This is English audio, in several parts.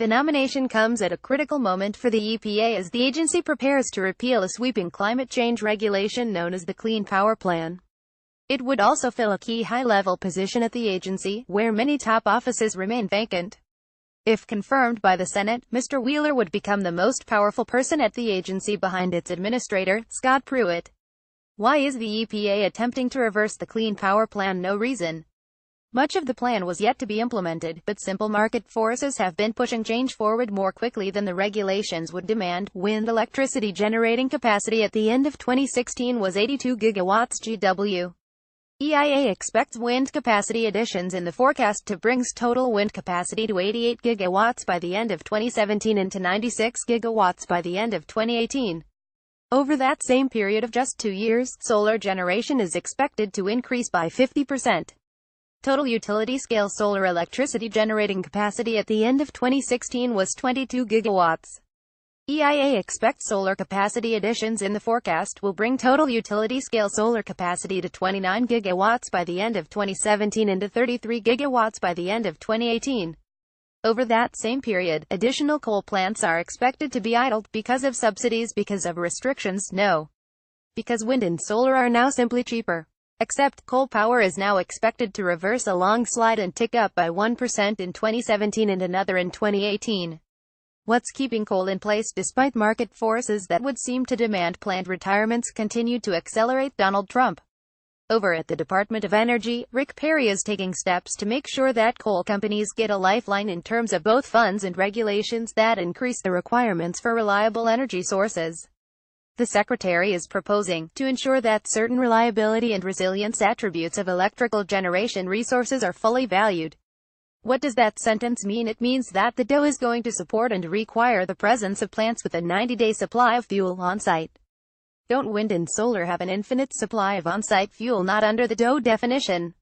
The nomination comes at a critical moment for the EPA as the agency prepares to repeal a sweeping climate change regulation known as the Clean Power Plan. It would also fill a key high-level position at the agency, where many top offices remain vacant. If confirmed by the Senate, Mr. Wheeler would become the most powerful person at the agency behind its administrator, Scott Pruitt. Why is the EPA attempting to reverse the Clean Power Plan? No reason. Much of the plan was yet to be implemented, but simple market forces have been pushing change forward more quickly than the regulations would demand. Wind electricity generating capacity at the end of 2016 was 82 gigawatts GW. EIA expects wind capacity additions in the forecast to bring total wind capacity to 88 gigawatts by the end of 2017 and to 96 gigawatts by the end of 2018. Over that same period of just 2 years, solar generation is expected to increase by 50%. Total utility-scale solar electricity generating capacity at the end of 2016 was 22 gigawatts. EIA expects solar capacity additions in the forecast will bring total utility-scale solar capacity to 29 gigawatts by the end of 2017 and to 33 gigawatts by the end of 2018. Over that same period, additional coal plants are expected to be idled because of subsidies, because of restrictions, no. Because wind and solar are now simply cheaper. Except, coal power is now expected to reverse a long slide and tick up by 1% in 2017 and another in 2018. What's keeping coal in place despite market forces that would seem to demand planned retirements continue to accelerate? Donald Trump. Over at the Department of Energy, Rick Perry is taking steps to make sure that coal companies get a lifeline in terms of both funds and regulations that increase the requirements for reliable energy sources. The Secretary is proposing to ensure that certain reliability and resilience attributes of electrical generation resources are fully valued. What does that sentence mean? It means that the DOE is going to support and require the presence of plants with a 90-day supply of fuel on-site. Don't wind and solar have an infinite supply of on-site fuel? Not under the DOE definition.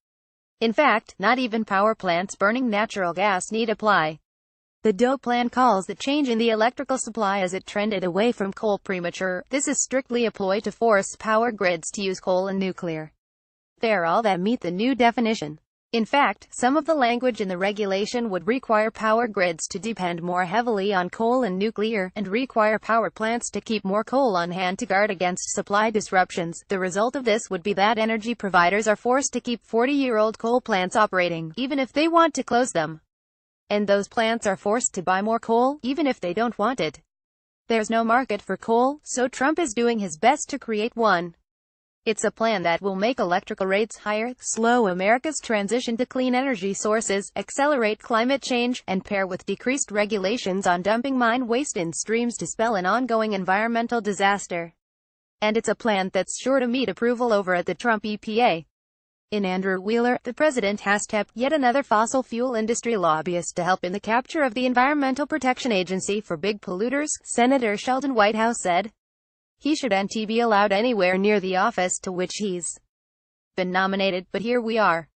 In fact, not even power plants burning natural gas need apply. The DOE plan calls the change in the electrical supply as it trended away from coal premature. This is strictly a ploy to force power grids to use coal and nuclear. They're all that meet the new definition. In fact, some of the language in the regulation would require power grids to depend more heavily on coal and nuclear, and require power plants to keep more coal on hand to guard against supply disruptions. The result of this would be that energy providers are forced to keep 40-year-old coal plants operating, even if they want to close them. And those plants are forced to buy more coal, even if they don't want it. There's no market for coal, so Trump is doing his best to create one. It's a plan that will make electrical rates higher, slow America's transition to clean energy sources, accelerate climate change, and pair with decreased regulations on dumping mine waste in streams to spell an ongoing environmental disaster. And it's a plan that's sure to meet approval over at the Trump EPA. In Andrew Wheeler, the president has tapped yet another fossil fuel industry lobbyist to help in the capture of the Environmental Protection Agency for big polluters, Senator Sheldon Whitehouse said. He shouldn't be allowed anywhere near the office to which he's been nominated, but here we are.